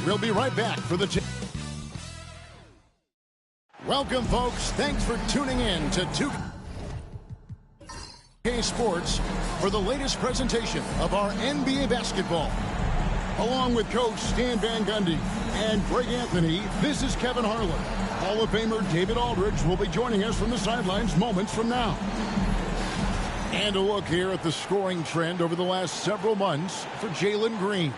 We'll be right back for the... Welcome, folks. Thanks for tuning in to 2K Sports for the latest presentation of our NBA basketball. Along with Coach Stan Van Gundy and Greg Anthony, this is Kevin Harlan. Hall of Famer David Aldridge will be joining us from the sidelines moments from now. And a look here at the scoring trend over the last several months for Jalen Green.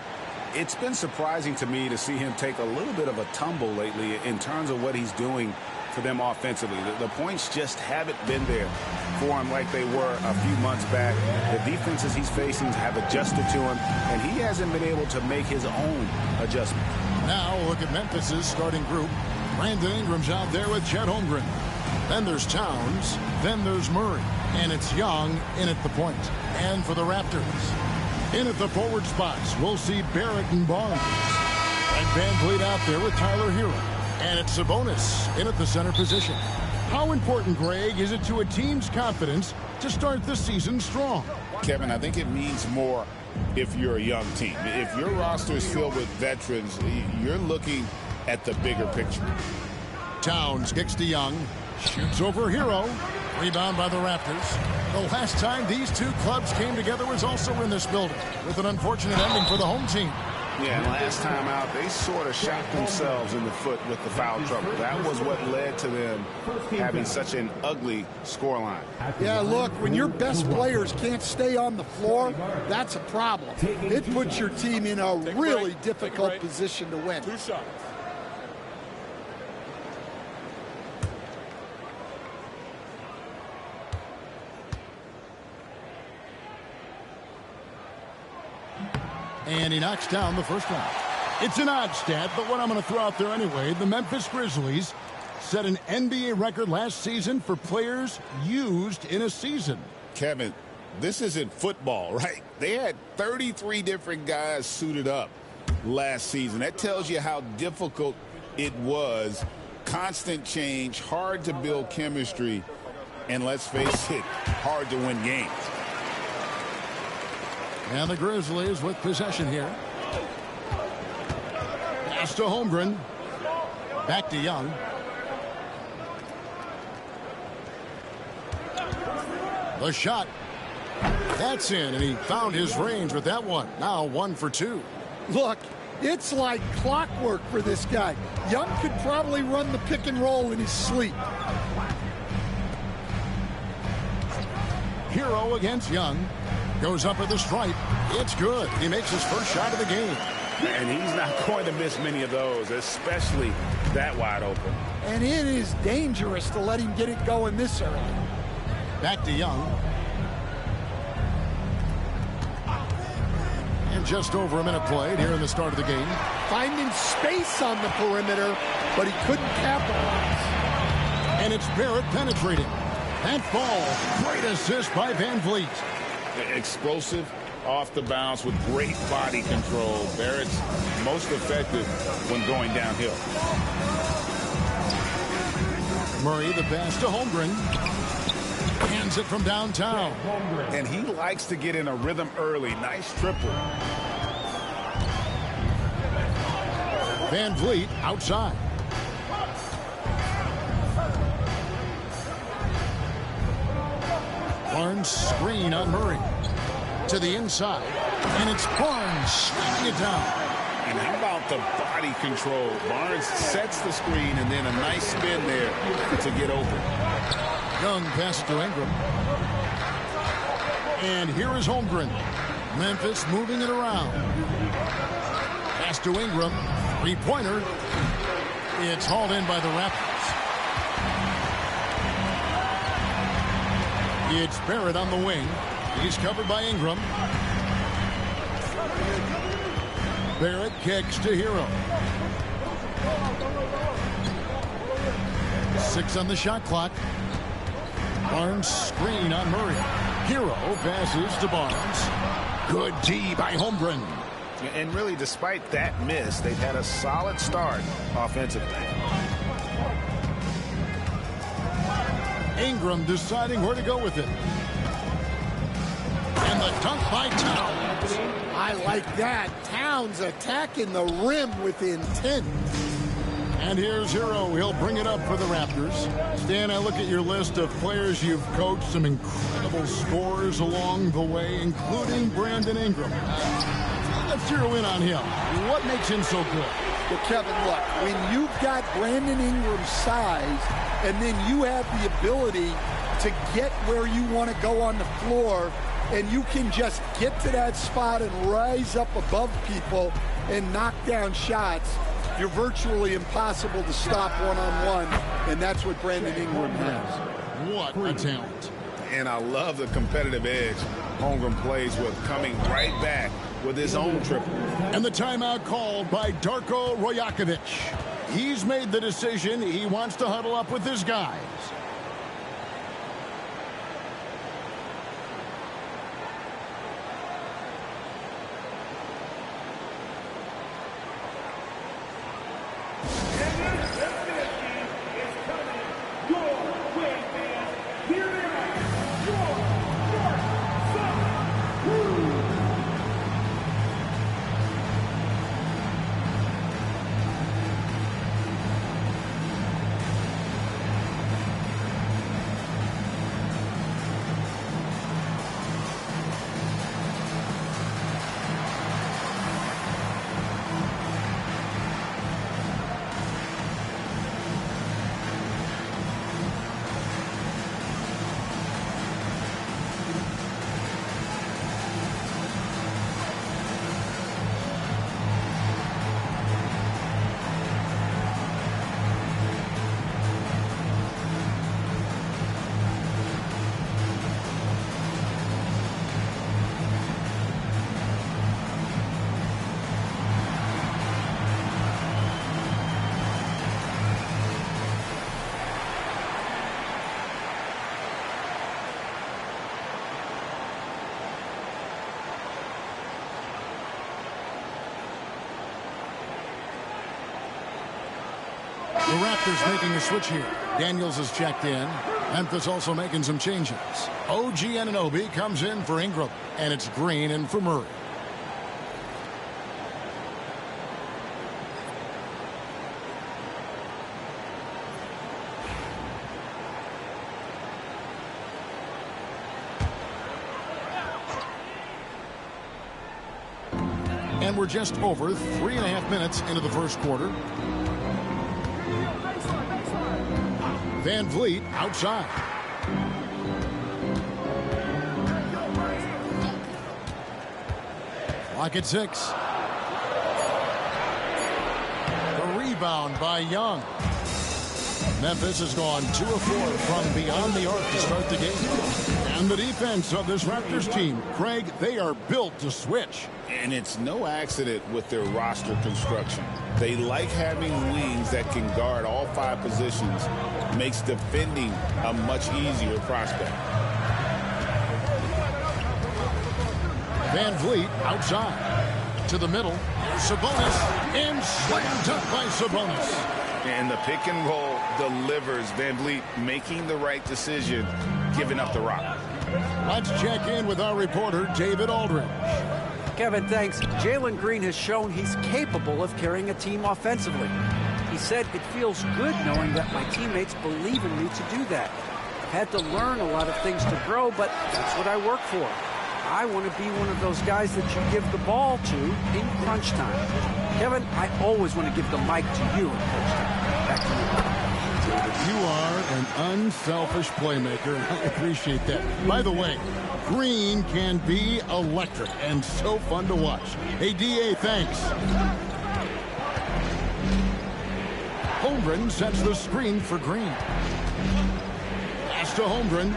It's been surprising to me to see him take a little bit of a tumble lately in terms of what he's doing for them offensively. The points just haven't been there for him like they were a few months back. The defenses he's facing have adjusted to him, and he hasn't been able to make his own adjustment. Now look at Memphis's starting group. Brandon Ingram's out there with Chet Holmgren. Then there's Towns. Then there's Murray. And it's Young in at the point. And for the Raptors, in at the forward spots, we'll see Barrett and Barnes. And Van Vliet out there with Tyler Hero. And it's Sabonis in at the center position. How important, Greg, is it to a team's confidence to start the season strong? Kevin, I think it means more if you're a young team. If your roster is filled with veterans, you're looking at the bigger picture. Towns kicks to Young. Shoots over Hero. Rebound by the Raptors. The last time these two clubs came together was also in this building, with an unfortunate ending for the home team. Yeah, and last time out, they sort of shot themselves in the foot with the foul trouble. That was what led to them having such an ugly scoreline. Yeah, look, when your best players can't stay on the floor, that's a problem. It puts your team in a really difficult position to win. 2 shots. And he knocks down the first one. It's an odd stat, but what I'm going to throw out there anyway, the Memphis Grizzlies set an NBA record last season for players used in a season. Kevin, this isn't football, right? They had 33 different guys suited up last season. That tells you how difficult it was. Constant change, hard to build chemistry, and let's face it, hard to win games. And the Grizzlies with possession here. Pass to Holmgren. Back to Young. The shot. That's in, and he found his range with that one. Now 1 for 2. Look, it's like clockwork for this guy. Young could probably run the pick and roll in his sleep. Hero against Young. Goes up at the stripe. It's good. He makes his first shot of the game. And he's not going to miss many of those, especially that wide open. And it is dangerous to let him get it going this early. Back to Young. And just over a minute played here in the start of the game. Finding space on the perimeter, but he couldn't capitalize. And it's Barrett penetrating. That ball, great assist by Van Vliet. Explosive off the bounce with great body control. Barrett's most effective when going downhill. Murray, the pass to Holmgren. Hands it from downtown. And he likes to get in a rhythm early. Nice triple. Van Vliet outside. Barnes screen on Murray. To the inside. And it's Barnes slamming it down. And how about the body control? Barnes sets the screen and then a nice spin there to get open. Young passes to Ingram. And here is Holmgren. Memphis moving it around. Pass to Ingram. Three-pointer. It's hauled in by the Raptors. It's Barrett on the wing. He's covered by Ingram. Barrett kicks to Hero. 6 on the shot clock. Barnes screen on Murray. Hero passes to Barnes. Good D by Holmgren. And really, despite that miss, they've had a solid start offensively. Ingram deciding where to go with it. And the dunk by Towns. I like that. Towns attacking the rim with intent. And here's Hero. He'll bring it up for the Raptors. Stan, I look at your list of players you've coached, some incredible scorers along the way, including Brandon Ingram. Let's zero in on him. What makes him so good? Well, Kevin, look, when you've got Brandon Ingram's size and then you have the ability to get where you want to go on the floor, and you can just get to that spot and rise up above people and knock down shots, you're virtually impossible to stop one-on-one, and that's what Brandon Ingram has. What a talent. And I love the competitive edge Holmgren plays with, coming right back with his own triple. And the timeout called by Darko Rajakovic. He's made the decision. He wants to huddle up with his guys. The Raptors making a switch here. Daniels has checked in. Memphis also making some changes. OG Anunoby comes in for Ingram. And it's Green in for Murray. And we're just over 3.5 minutes into the first quarter. Van Vliet outside. Clock at 6. The rebound by Young. Memphis has gone 2 of 4 from beyond the arc to start the game. And the defense of this Raptors team, Craig, they are built to switch. And it's no accident with their roster construction. They like having wings that can guard all 5 positions. Makes defending a much easier prospect. Van Vliet outside. To the middle. Sabonis. And slammed up by Sabonis. And the pick and roll delivers. Van Vliet making the right decision, giving up the rock. Let's check in with our reporter, David Aldridge. Kevin, thanks. Jalen Green has shown he's capable of carrying a team offensively. He said, it feels good knowing that my teammates believe in me to do that. I've had to learn a lot of things to grow, but that's what I work for. I want to be one of those guys that you give the ball to in crunch time. Kevin, I always want to give the mic to you in crunch time. Back to you. You are an unselfish playmaker, and I appreciate that. By the way, Green can be electric and so fun to watch. Hey, D.A., thanks. Holmgren sets the screen for Green. Pass to Holmgren.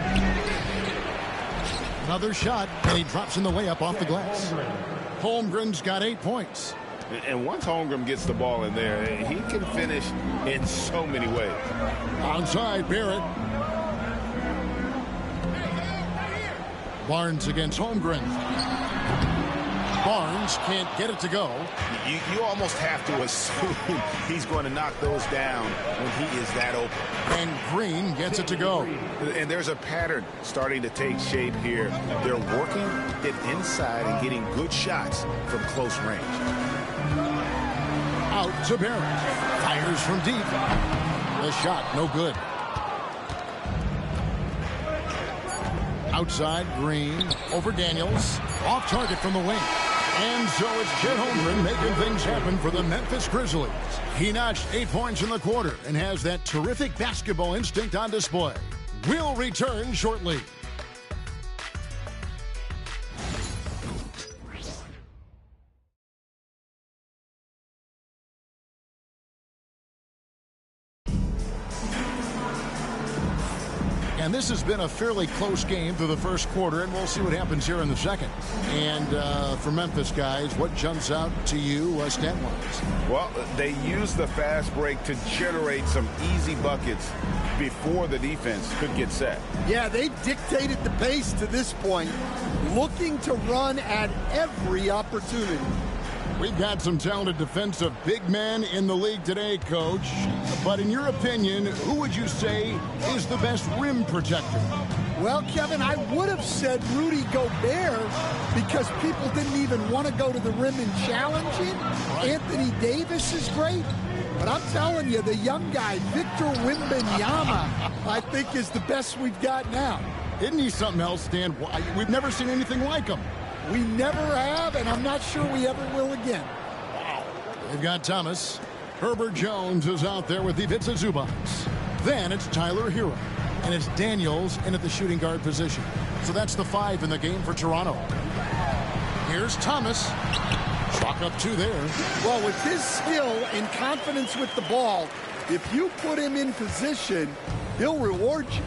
Another shot, and he drops in the layup off the glass. Holmgren's got 8 points. And once Holmgren gets the ball in there, he can finish in so many ways. Outside, Barrett. Barnes against Holmgren. Barnes can't get it to go. You almost have to assume he's going to knock those down when he is that open. And Green gets it to go. And there's a pattern starting to take shape here. They're working it inside and getting good shots from close range. Out to Barrett. Fires from deep. The shot, no good. Outside, Green. Over Daniels. Off target from the wing. And so it's Chet Holmgren making things happen for the Memphis Grizzlies. He notched 8 points in the quarter and has that terrific basketball instinct on display. We'll return shortly. And this has been a fairly close game through the first quarter, and we'll see what happens here in the second. And for Memphis guys, what jumps out to you stat-wise? Well, they used the fast break to generate some easy buckets before the defense could get set. Yeah, they dictated the pace to this point, looking to run at every opportunity. We've got some talented defensive big men in the league today, Coach. But in your opinion, who would you say is the best rim protector? Well, Kevin, I would have said Rudy Gobert because people didn't even want to go to the rim and challenge him. Anthony Davis is great. But I'm telling you, the young guy, Victor Wembanyama, I think is the best we've got now. Isn't he something else, Dan? We've never seen anything like him. We never have, and I'm not sure we ever will again. Wow. They've got Thomas. Herbert Jones is out there with Ivica Zubac. Then it's Tyler Hero. And it's Daniels in at the shooting guard position. So that's the 5 in the game for Toronto. Here's Thomas. Chalk up 2 there. Well, with his skill and confidence with the ball, if you put him in position, he'll reward you.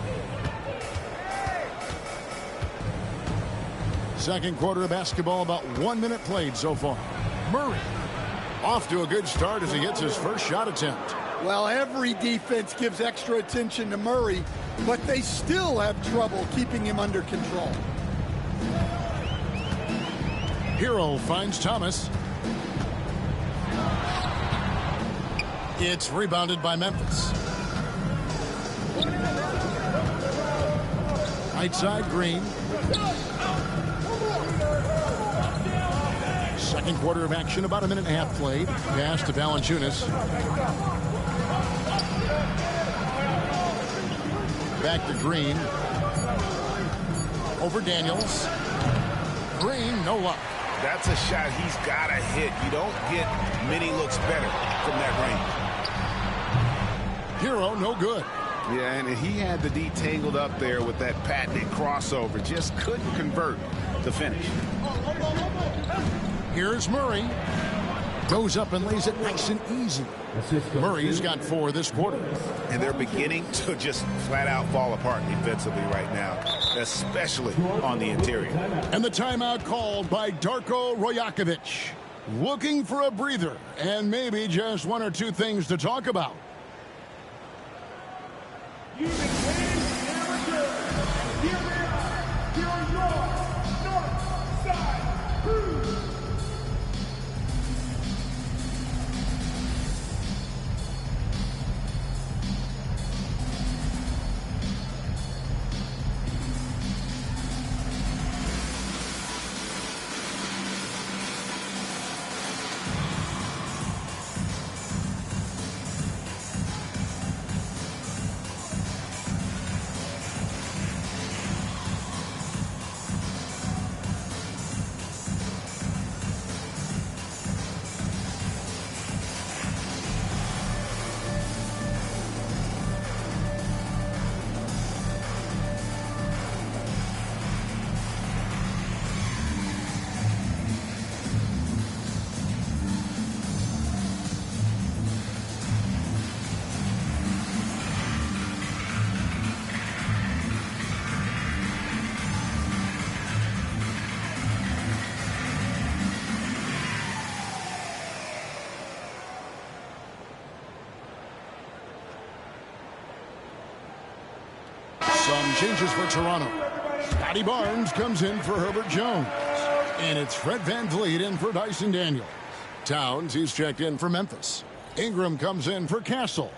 Second quarter of basketball, about 1 minute played so far. Murray off to a good start as he gets his first shot attempt. Well, every defense gives extra attention to Murray, but they still have trouble keeping him under control. Hero finds Thomas. It's rebounded by Memphis. Right side, Green. Second quarter of action, about 1.5 minutes played. Pass to Valanciunas. Back to Green. Over Daniels. Green, no luck. That's a shot he's got to hit. You don't get many looks better from that range. Hero, no good. Yeah, and he had the D tangled up there with that patented crossover. Just couldn't convert to finish. Here's Murray. Goes up and lays it nice and easy. Murray's got 4 this quarter. And they're beginning to just flat out fall apart defensively right now, especially on the interior. And the timeout called by Darko Rajakovic. Looking for a breather and maybe just 1 or 2 things to talk about. Some changes for Toronto. Scotty Barnes comes in for Herbert Jones. And it's Fred VanVleet in for Dyson Daniels. Towns, he's checked in for Memphis. Ingram comes in for Castle.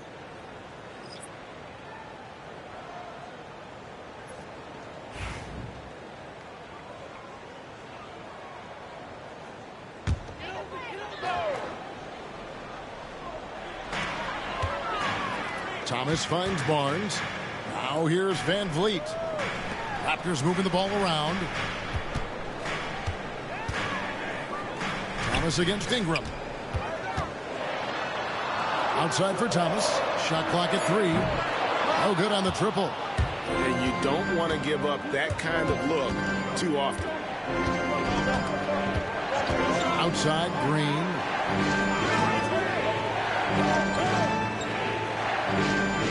Thomas finds Barnes. Now here's VanVleet. Raptors moving the ball around. Thomas against Ingram. Outside for Thomas. Shot clock at 3. No good on the triple. And you don't want to give up that kind of look too often. Outside, Green.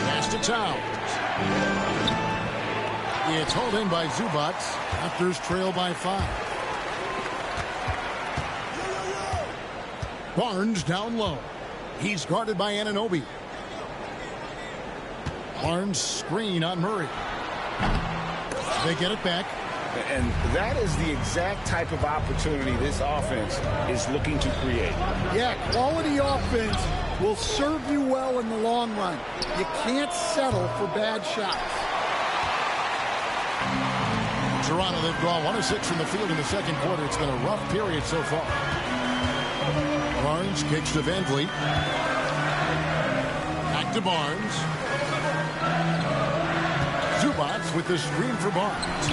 Pass to Towns. It's hauled in by Zubac. Raptors trail by 5. Barnes down low. He's guarded by Anunoby. Barnes screen on Murray. They get it back. And that is the exact type of opportunity this offense is looking to create. Yeah, quality offense will serve you well in the long run. You can't settle for bad shots. Toronto, they've drawn 1 of 6 from the field in the second quarter. It's been a rough period so far. Barnes kicks to VanVleet. Back to Barnes. Zubac with the screen for Barnes.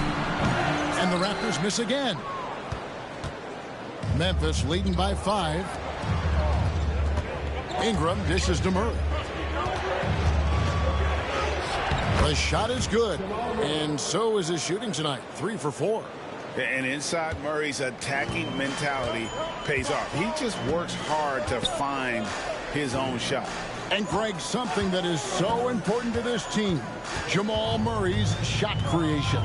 And the Raptors miss again. Memphis leading by 5. Ingram dishes to Murray. The shot is good. And so is his shooting tonight. 3 for 4. And inside Murray's attacking mentality pays off. He just works hard to find his own shot. And Greg, something that is so important to this team, Jamal Murray's shot creation.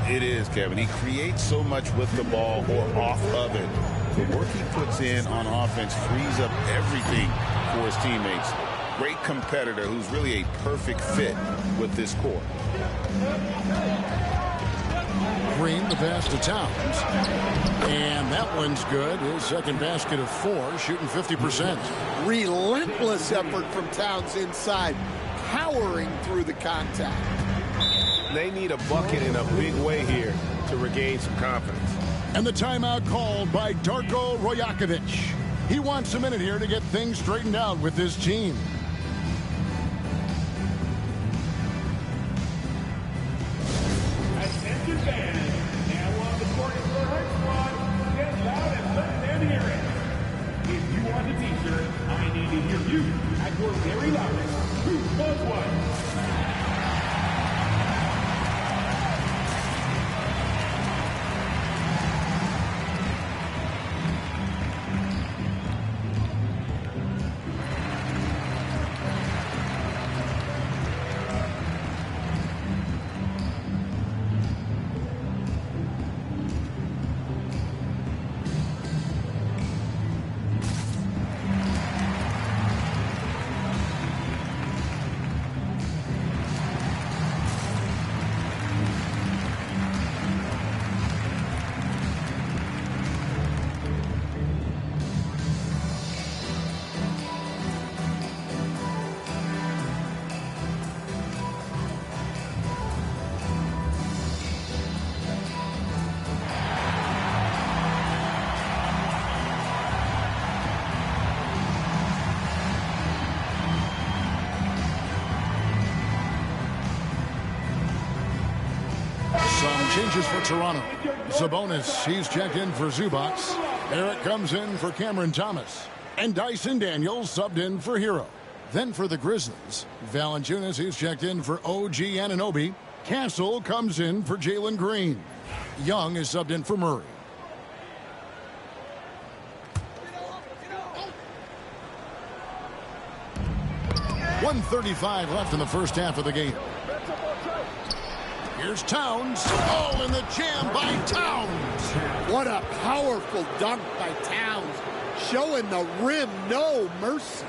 It is, Kevin. He creates so much with the ball or off of it. The work he puts in on offense frees up everything for his teammates. Great competitor who's really a perfect fit with this core. Green, the pass to Towns. And that one's good. His second basket of 4, shooting 50%. Relentless effort from Towns inside, powering through the contact. They need a bucket in a big way here to regain some confidence. And the timeout called by Darko Rajakovic. He wants a minute here to get things straightened out with his team. Attention fans, now on the court is the Hurt Squad. Get loud and let them hear it. If you want a t-shirt, I need to hear you at your very loudest. 2 plus 1. Changes for Toronto. Sabonis, he's checked in for Zubac. Eric comes in for Cameron Thomas. And Dyson Daniels subbed in for Hero. Then for the Grizzlies, Valanciunas, he's checked in for OG Anunoby. Castle comes in for Jalen Green. Young is subbed in for Murray. .135 left in the first half of the game. Here's Towns. Oh, and the jam by Towns. What a powerful dunk by Towns. Showing the rim no mercy.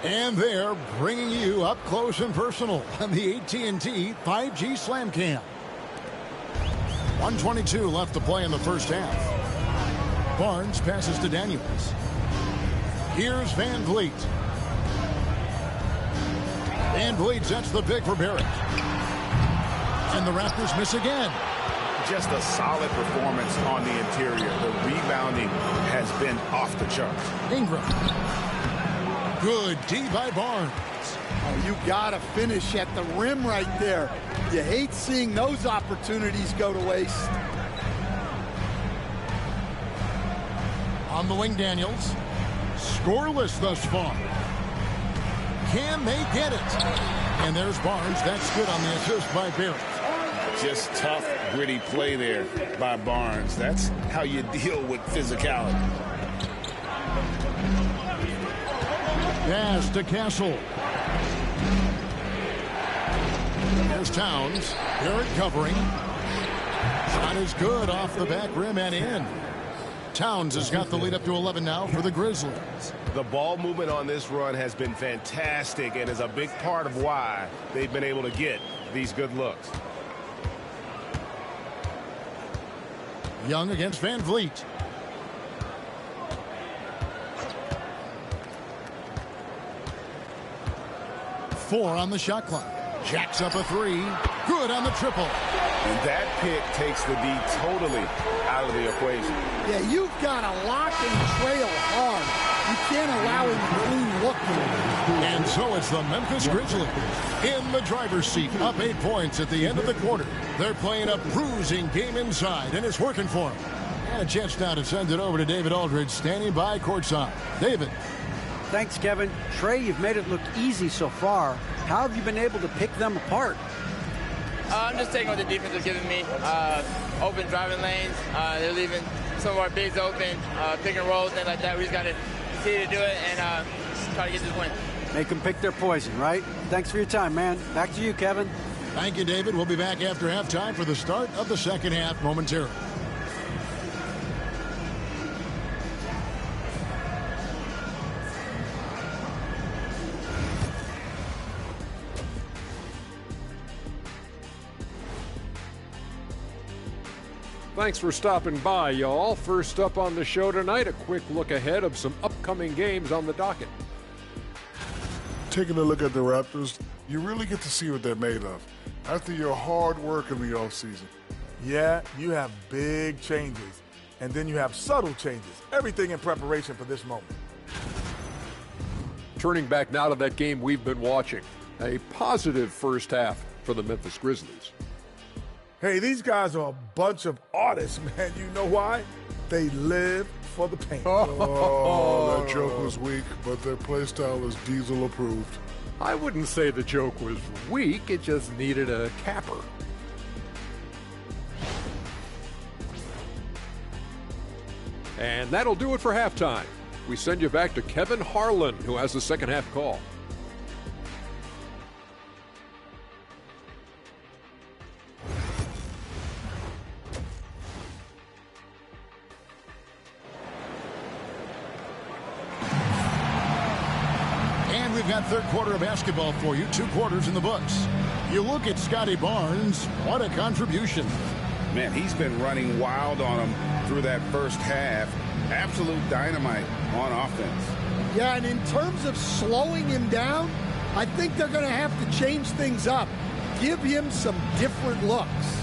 And they're bringing you up close and personal on the AT&T 5G Slam Cam. 1:22 left to play in the first half. Barnes passes to Daniels. Here's Van Vliet. Van Vliet sets the pick for Barrett. And the Raptors miss again. Just a solid performance on the interior. The rebounding has been off the charts. Ingram. Good D by Barnes. Oh, you got to finish at the rim right there. You hate seeing those opportunities go to waste. On the wing, Daniels. Scoreless thus far. Can they get it? And there's Barnes. That's good on the assist by Barrett. Just tough, gritty play there by Barnes. That's how you deal with physicality. Pass to Castle. Here's Towns. Barrett covering. Shot is good off the back rim and in. Towns has got the lead up to 11 now for the Grizzlies. The ball movement on this run has been fantastic and is a big part of why they've been able to get these good looks. Young against Van Vliet. Four on the shot clock. Jacks up a three. Good on the triple. And that pick takes the D totally out of the equation. Yeah, you've got to lock and trail hard. You can't allow him to clean look. And so it's the Memphis Grizzlies in the driver's seat, up 8 points at the end of the quarter. They're playing a bruising game inside, and it's working for them. And a chance now to send it over to David Aldridge, standing by courtside. David. Thanks, Kevin. Trey, you've made it look easy so far. How have you been able to pick them apart? I'm just taking what the defense is giving me. Open driving lanes. They're leaving some of our bigs open, pick and rolls, things like that. We just got to continue to do it and try to get this win. Make them pick their poison, right? Thanks for your time, man. Back to you, Kevin. Thank you, David. We'll be back after halftime for the start of the second half momentarily. Thanks for stopping by, y'all. First up on the show tonight, a quick look ahead of some upcoming games on the docket. Taking a look at the Raptors, you really get to see what they're made of after your hard work in the offseason. Yeah, you have big changes, and then you have subtle changes. Everything in preparation for this moment. Turning back now to that game we've been watching. A positive first half for the Memphis Grizzlies. Hey, these guys are a bunch of artists, man. You know why? They live for the paint. Oh, that joke was weak, but their play style is Diesel approved. I wouldn't say the joke was weak, it just needed a capper. And that'll do it for halftime. We send you back to Kevin Harlan, who has the second half call. We've got third quarter of basketball for you, 2 quarters in the books. You look at Scotty Barnes, what a contribution. Man, he's been running wild on him through that first half. Absolute dynamite on offense. Yeah, and in terms of slowing him down, I think they're going to have to change things up. Give him some different looks.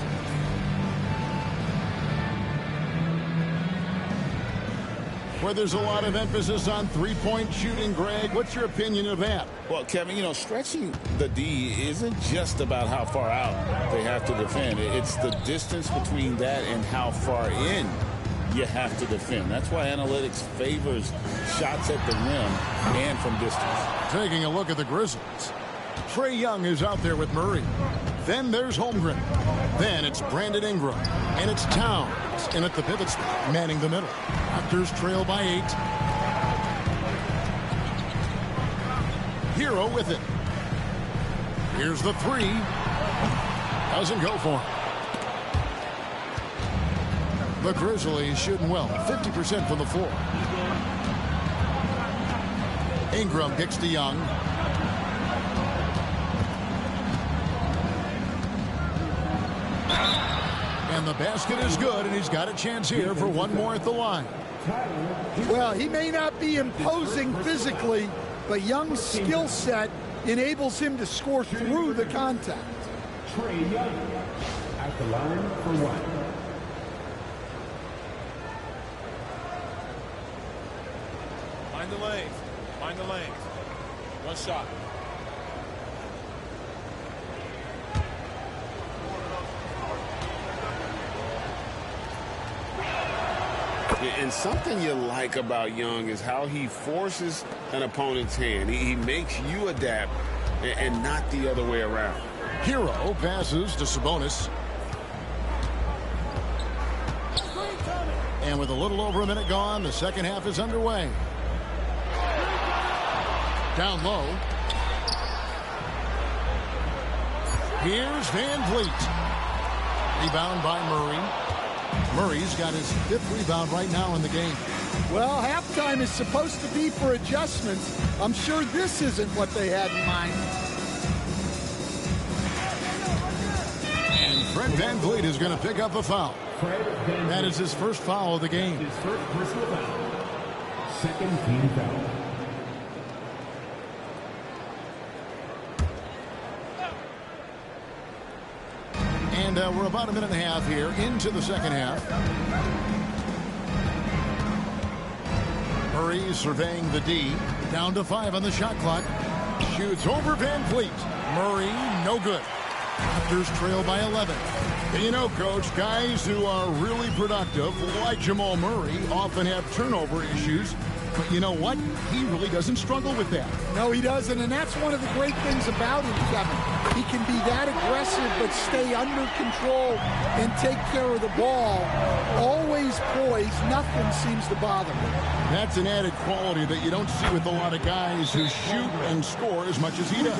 Where there's a lot of emphasis on three-point shooting, Greg. What's your opinion of that? Well, Kevin, you know, stretching the D isn't just about how far out they have to defend. It's the distance between that and how far in you have to defend. That's why analytics favors shots at the rim and from distance. Taking a look at the Grizzlies. Trae Young is out there with Murray. Then there's Holmgren. Then it's Brandon Ingram. And it's Towns in at the pivot spot, manning the middle. Raptors trail by 8. Hero with it. Here's the 3. Doesn't go for him. The Grizzlies shooting well, 50% from the floor. Ingram kicks to Young. And the basket is good, and he's got a chance here for one more at the line. Well, he may not be imposing physically, but Young's skill set enables him to score through the contact. Trey Young at the line for one. Mind the lanes. Mind the lanes. One shot. And something you like about Young is how he forces an opponent's hand. He makes you adapt and not the other way around. Hero passes to Sabonis. And with a little over a minute gone, the second half is underway. Down low. Here's Van Vliet. Rebound by Murray. Murray's got his 5th rebound right now in the game. Well, halftime is supposed to be for adjustments. I'm sure this isn't what they had in mind. And Fred Van Vliet is going to pick up a foul. That is his first foul of the game. His first personal foul. Second team foul. And we're about a minute and a half here into the second half. Murray surveying the D. Down to 5 on the shot clock. Shoots over Van Vliet. Murray, no good. Raptors trail by 11. You know, Coach, guys who are really productive, like Jamal Murray, often have turnover issues. But you know what? He really doesn't struggle with that. No, he doesn't, and that's one of the great things about him, Kevin. He can be that aggressive but stay under control and take care of the ball. Always poised. Nothing seems to bother him. That's an added quality that you don't see with a lot of guys who shoot and score as much as he does.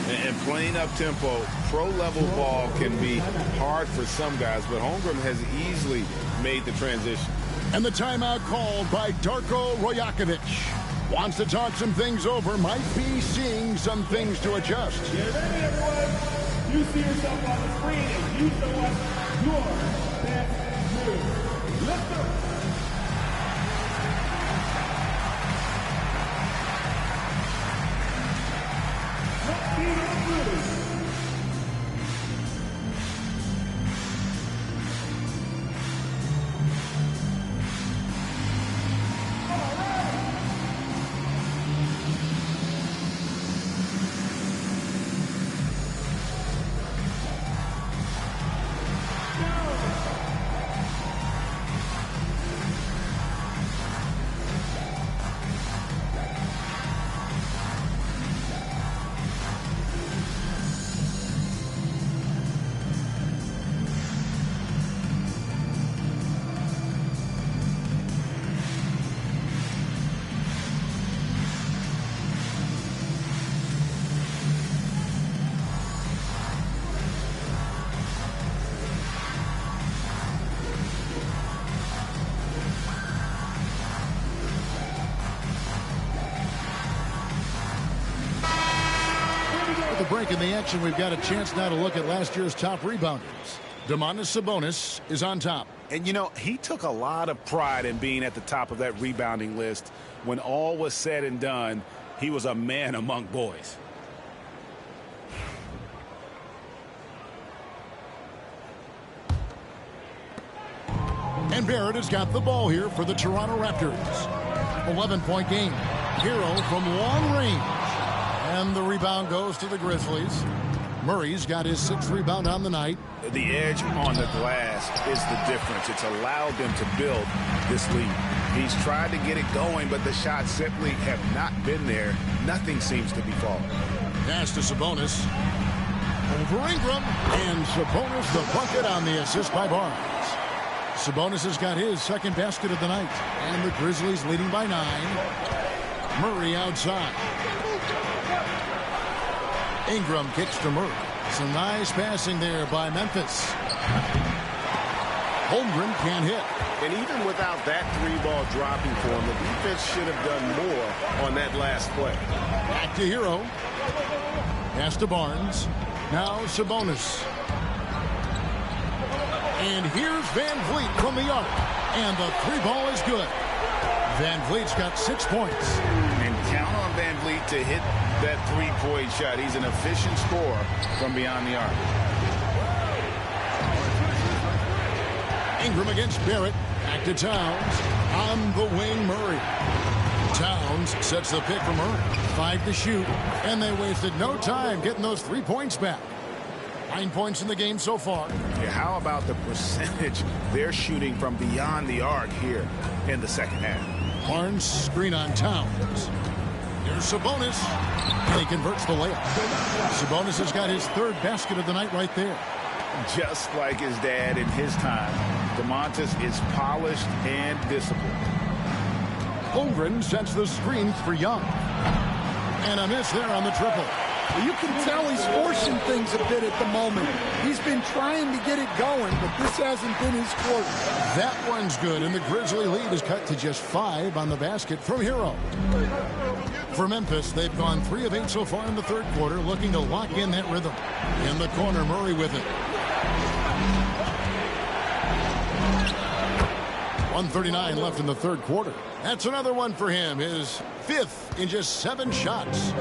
And playing up-tempo, pro-level ball can be hard for some guys, but Holmgren has easily made the transition. And the timeout called by Darko Rojakovic. Wants to talk some things over, might be seeing some things to adjust. Get ready, everyone. You see yourself on the screen, and you show us your best move. Let's go. Let's see it through. Break in the action, we've got a chance now to look at last year's top rebounders. Domantas Sabonis is on top. And, you know, he took a lot of pride in being at the top of that rebounding list. When all was said and done, he was a man among boys. And Barrett has got the ball here for the Toronto Raptors. 11-point game. Hero from long range. And the rebound goes to the Grizzlies. Murray's got his 6th rebound on the night. The edge on the glass is the difference. It's allowed them to build this lead. He's tried to get it going, but the shots simply have not been there. Nothing seems to be falling. Pass to Sabonis. Over Ingram. And Sabonis the bucket on the assist by Barnes. Sabonis has got his 2nd basket of the night. And the Grizzlies leading by 9. Murray outside. Ingram kicks to Murray. Some nice passing there by Memphis. Holmgren can't hit. And even without that 3-ball dropping for him, the defense should have done more on that last play. Back to Hero. Pass to Barnes. Now Sabonis. And here's Van Vliet from the arc. And the 3-ball is good. Van Vliet's got 6 points. And count on Van Vliet to hit that three-point shot. He's an efficient scorer from beyond the arc. Ingram against Barrett. Back to Towns. On the wing, Murray. Towns sets the pick for Murray. 5 to shoot. And they wasted no time getting those 3 points back. 9 points in the game so far. Yeah, how about the percentage they're shooting from beyond the arc here in the second half? Barnes screen on Towns. Here's Sabonis. And he converts the layup. Sabonis has got his 3rd basket of the night right there. Just like his dad in his time, DeMontis is polished and disciplined. Holmgren sets the screen for Young. And a miss there on the triple. You can tell he's forcing things a bit at the moment. He's been trying to get it going, but this hasn't been his quarter. That one's good, and the Grizzly lead is cut to just 5 on the basket from Hero. For Memphis, they've gone 3 of 8 so far in the 3rd quarter, looking to lock in that rhythm. In the corner, Murray with it. 1:39 left in the 3rd quarter. That's another one for him, his 5th in just 7 shots.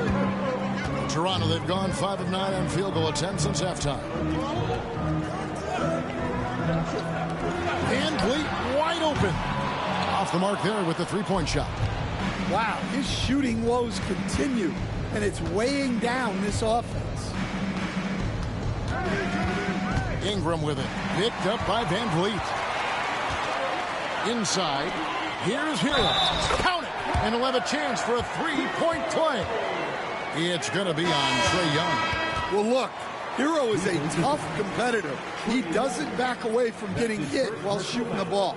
Toronto, they've gone 5 of 9 on field goal attempts since halftime. Van Vliet wide open. Off the mark there with the 3-point shot. Wow, his shooting woes continue, and it's weighing down this offense. Ingram with it. Picked up by Van Vliet. Inside. Here's Hero. Count it. And he'll have a chance for a 3-point play. It's going to be on Trae Young. Well, look, Hero is a tough competitor. He doesn't back away from getting hit while shooting the ball.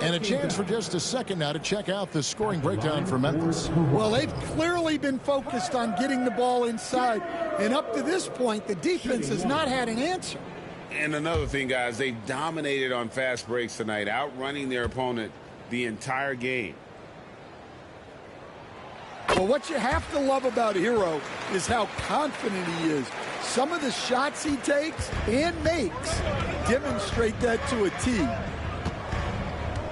And a chance for just a second now to check out the scoring breakdown for Memphis. Well, they've clearly been focused on getting the ball inside. And up to this point, the defense has not had an answer. And another thing, guys, they've dominated on fast breaks tonight, outrunning their opponent the entire game. Well, what you have to love about Hero is how confident he is. Some of the shots he takes and makes demonstrate that to a T.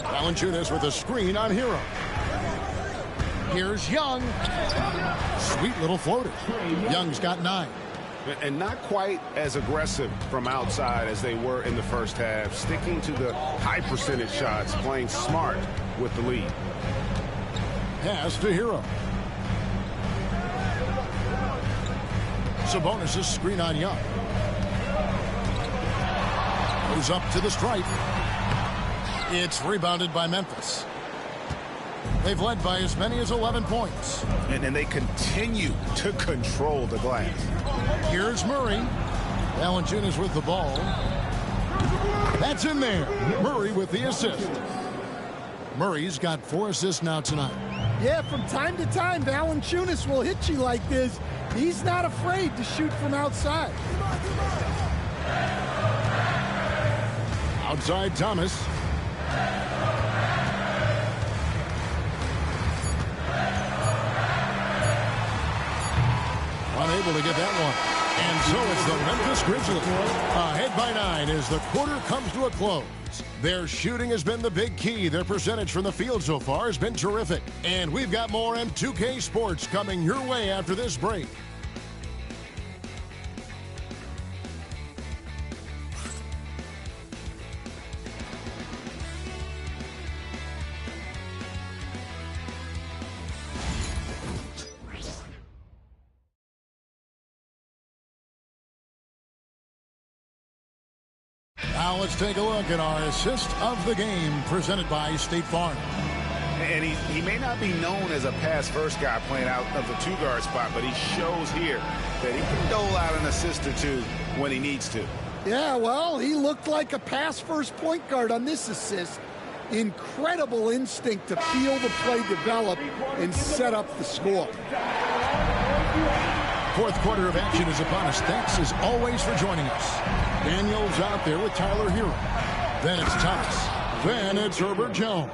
Valanciunas with a screen on Hero. Here's Young. Sweet little floater. Young's got 9. And not quite as aggressive from outside as they were in the first half, sticking to the high percentage shots, playing smart with the lead. Pass to Hero. Sabonis' screen on Young. Goes up to the stripe. It's rebounded by Memphis. They've led by as many as 11 points. And they continue to control the glass. Here's Murray. Valanciunas with the ball. That's in there. Murray with the assist. Murray's got 4 assists now tonight. Yeah, from time to time, Valanciunas will hit you like this. He's not afraid to shoot from outside. Outside Thomas. Unable to get that one. And so it's the Memphis Grizzlies ahead by 9 as the quarter comes to a close. Their shooting has been the big key. Their percentage from the field so far has been terrific. And we've got more M2K Sports coming your way after this break. Now let's take a look at our assist of the game presented by State Farm. And he may not be known as a pass-first guy playing out of the 2-guard spot, but he shows here that he can dole out an assist or 2 when he needs to. Yeah, well, he looked like a pass-first point guard on this assist. Incredible instinct to feel the play develop and set up the score. 4th quarter of action is upon us. Thanks as always for joining us. Daniels out there with Tyler Hero. Then it's Thomas. Then it's Herbert Jones.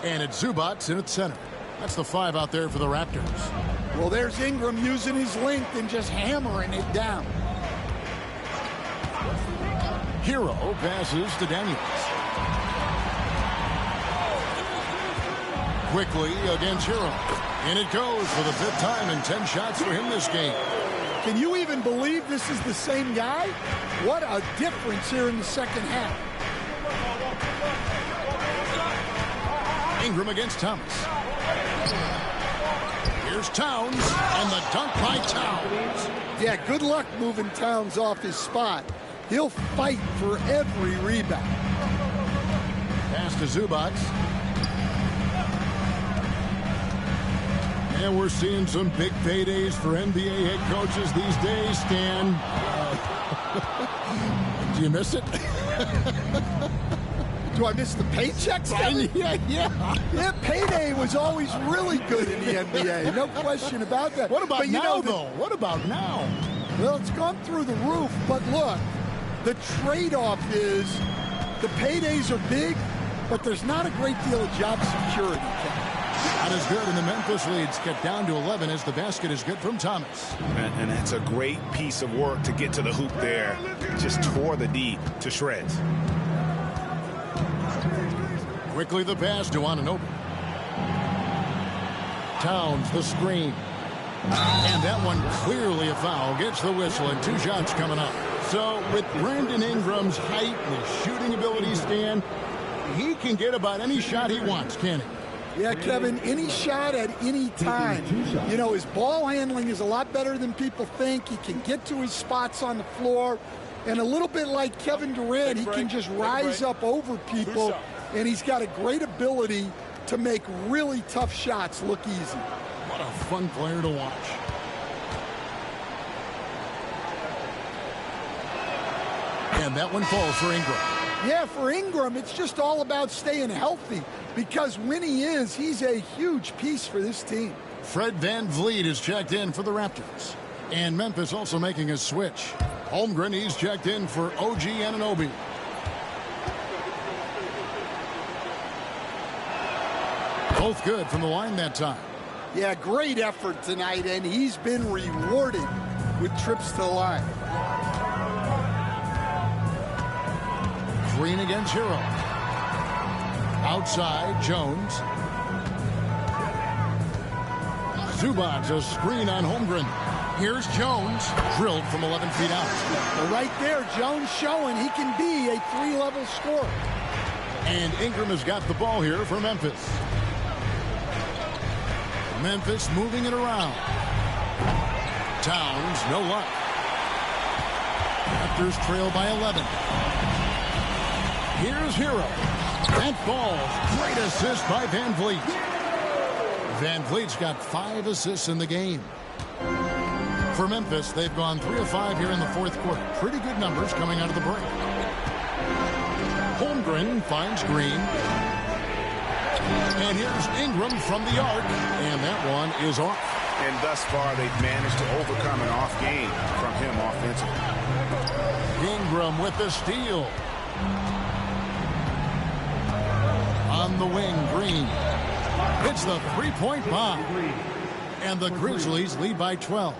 And it's Zubats in at center. That's the 5 out there for the Raptors. Well, there's Ingram using his length and just hammering it down. Hero passes to Daniels. Quickly against Hero. And it goes for the 5th time and 10 shots for him this game. Can you even believe this is the same guy? What a difference here in the second half. Ingram against Thomas. Here's Towns, and the dunk by Towns. Yeah, good luck moving Towns off his spot. He'll fight for every rebound. Pass to Zubac. And we're seeing some big paydays for NBA head coaches these days, Stan. Do you miss it? Do I miss the paychecks? Yeah, payday was always really good in the NBA. No question about that. What about now, though? What about now? Well, it's gone through the roof. But look, the trade-off is the paydays are big, but there's not a great deal of job security. Not as good, and the Memphis leads get down to 11 as the basket is good from Thomas. And that's a great piece of work to get to the hoop there. Just tore the D to shreds. Quickly the pass to Anunoby. Towns the screen. And that one clearly a foul. Gets the whistle and 2 shots coming up. So with Brandon Ingram's height and his shooting ability, Stan, he can get about any shot he wants, can he? Yeah, Kevin, any shot at any time. You know, his ball handling is a lot better than people think. He can get to his spots on the floor. And a little bit like Kevin Durant, he can just rise up over people. And he's got a great ability to make really tough shots look easy. What a fun player to watch. And that one falls for Ingram. Yeah, for Ingram, it's just all about staying healthy because when he is, he's a huge piece for this team. Fred VanVleet is checked in for the Raptors. And Memphis also making a switch. Holmgren, he's checked in for OG Anunoby. Both good from the line that time. Yeah, great effort tonight, and he's been rewarded with trips to the line. Green against Hero. Outside, Jones. Zubac, a screen on Holmgren. Here's Jones, drilled from 11 feet out. Well, right there, Jones showing he can be a 3-level scorer. And Ingram has got the ball here for Memphis. Memphis moving it around. Towns, no luck. Raptors trail by 11. Here's Hero. And falls. Great assist by VanVleet. VanVleet's got 5 assists in the game. For Memphis, they've gone 3 of 5 here in the 4th quarter. Pretty good numbers coming out of the break. Holmgren finds Green. And here's Ingram from the arc. And that one is off. And thus far, they've managed to overcome an off game from him offensively. Ingram with the steal. On the wing, Green. Hits the 3-point bomb. And the Grizzlies lead by 12.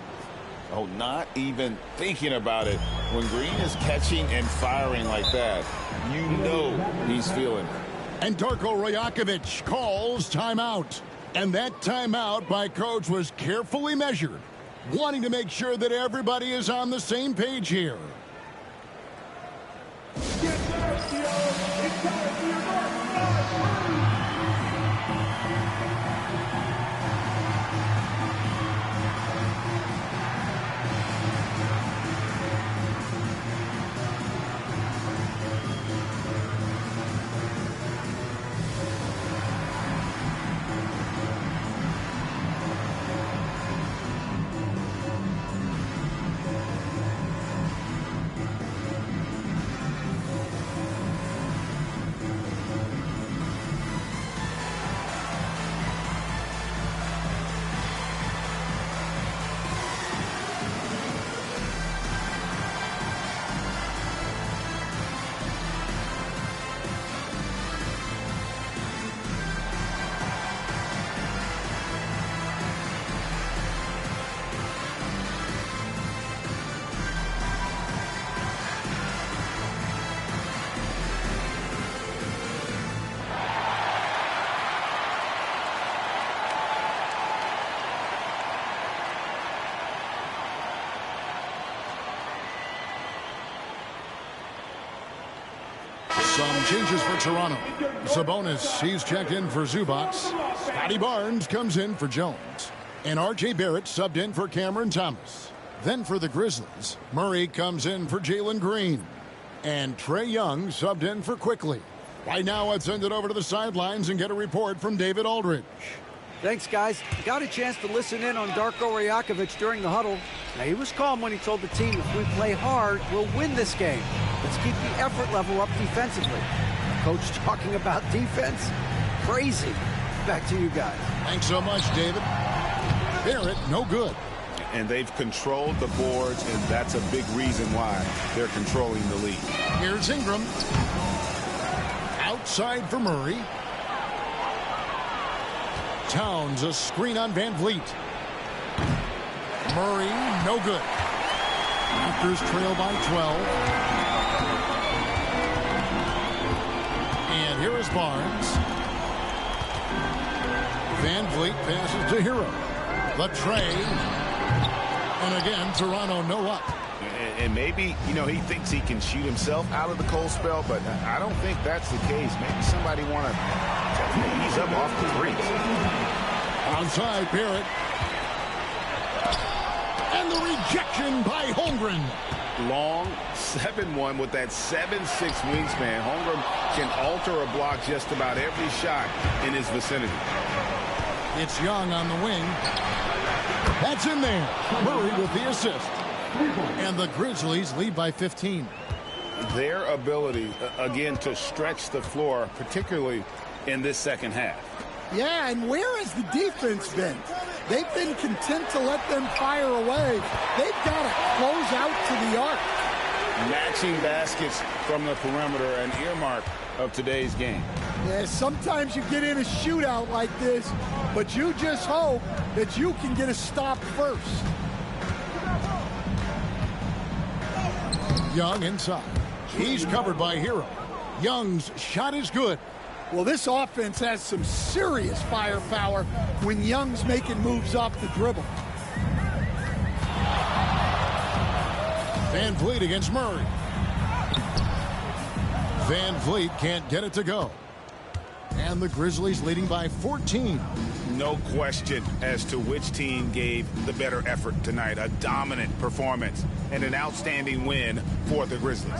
Oh, not even thinking about it. When Green is catching and firing like that, you know he's feeling it. And Darko Rajakovic calls timeout. And that timeout by Coach was carefully measured, wanting to make sure that everybody is on the same page here. Some changes for Toronto. Sabonis, he's checked in for Zubac. Scotty Barnes comes in for Jones. And R.J. Barrett subbed in for Cameron Thomas. Then for the Grizzlies, Murray comes in for Jalen Green. And Trae Young subbed in for Quickly. Right now, let's send it over to the sidelines and get a report from David Aldridge. Thanks, guys. Got a chance to listen in on Darko Rajakovic during the huddle. Now, he was calm when he told the team, if we play hard, we'll win this game. Let's keep the effort level up defensively. Coach talking about defense? Crazy. Back to you guys. Thanks so much, David. Barrett, no good. And they've controlled the boards, and that's a big reason why they're controlling the lead. Here's Ingram. Outside for Murray. Towns, a screen on Van Vliet. Murray, no good. Raptors trail by 12. And here is Barnes. Van Vliet passes to Hero. The Trae. And again, Toronto no up. And maybe, you know, he thinks he can shoot himself out of the cold spell, but I don't think that's the case. Maybe somebody want to ease up off the threes. Outside, Barrett. And the rejection by Holmgren. Long 7-1 with that 7'6" wingspan. Holmgren can alter a block just about every shot in his vicinity. It's Young on the wing. That's in there. Murray with the assist. And the Grizzlies lead by 15. Their ability, again, to stretch the floor, particularly in this second half. Yeah, and where has the defense been? They've been content to let them fire away. They've got to close out to the arc. Matching baskets from the perimeter, an earmark of today's game. Yeah, sometimes you get in a shootout like this, but you just hope that you can get a stop first. Young inside. He's covered by Hero. Young's shot is good. Well, this offense has some serious firepower when Young's making moves off the dribble. Van Vliet against Murray. Van Vliet can't get it to go. And the Grizzlies leading by 14. No question as to which team gave the better effort tonight. A dominant performance and an outstanding win for the Grizzlies.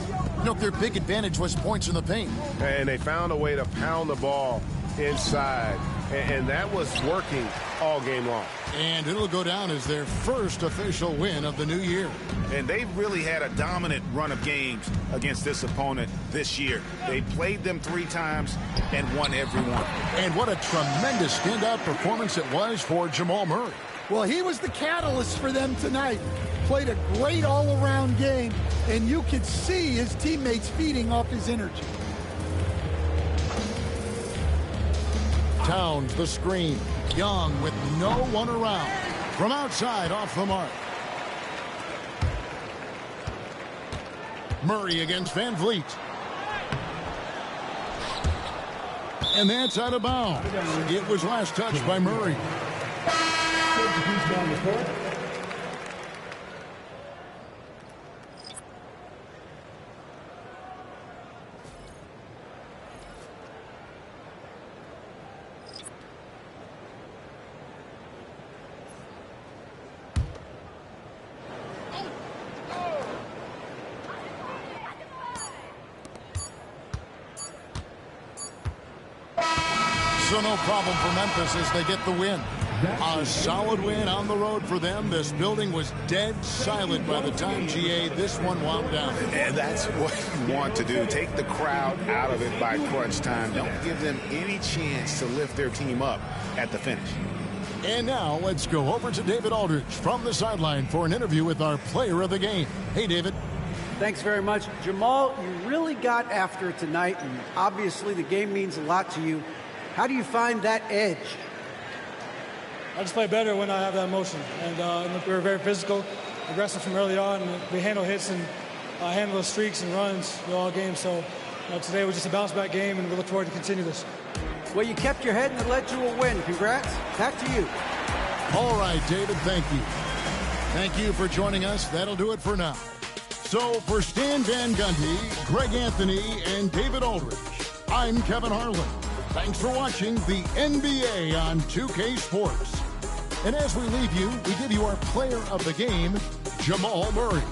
Look, their big advantage was points in the paint. And they found a way to pound the ball inside. And that was working all game long. And it'll go down as their first official win of the new year. And they've really had a dominant run of games against this opponent this year. They played them 3 times and won every one. And what a tremendous standout performance it was for Jamal Murray. Well, he was the catalyst for them tonight. Played a great all-around game, and you could see his teammates feeding off his energy. Towns the screen. Young with no one around. From outside off the mark. Murray against Van Vliet. And that's out of bounds. It was last touched by Murray. So no problem for Memphis as they get the win. A solid win on the road for them. This building was dead silent by the time, GA, this one wound down. And that's what you want to do. Take the crowd out of it by crunch time. Don't give them any chance to lift their team up at the finish. And now let's go over to David Aldridge from the sideline for an interview with our player of the game. Hey, David. Thanks very much. Jamal, you really got after it tonight, and obviously the game means a lot to you. How do you find that edge? I just play better when I have that motion. And we were very physical, aggressive from early on. And we handle hits and handle the streaks and runs all game. So today was just a bounce-back game, and we look forward to continue this. Well, you kept your head, and it led to a win. Congrats. Back to you. All right, David, thank you. Thank you for joining us. That'll do it for now. So for Stan Van Gundy, Greg Anthony, and David Aldridge, I'm Kevin Harlan. Thanks for watching the NBA on 2K Sports. And as we leave you, we give you our player of the game, Jamal Murray.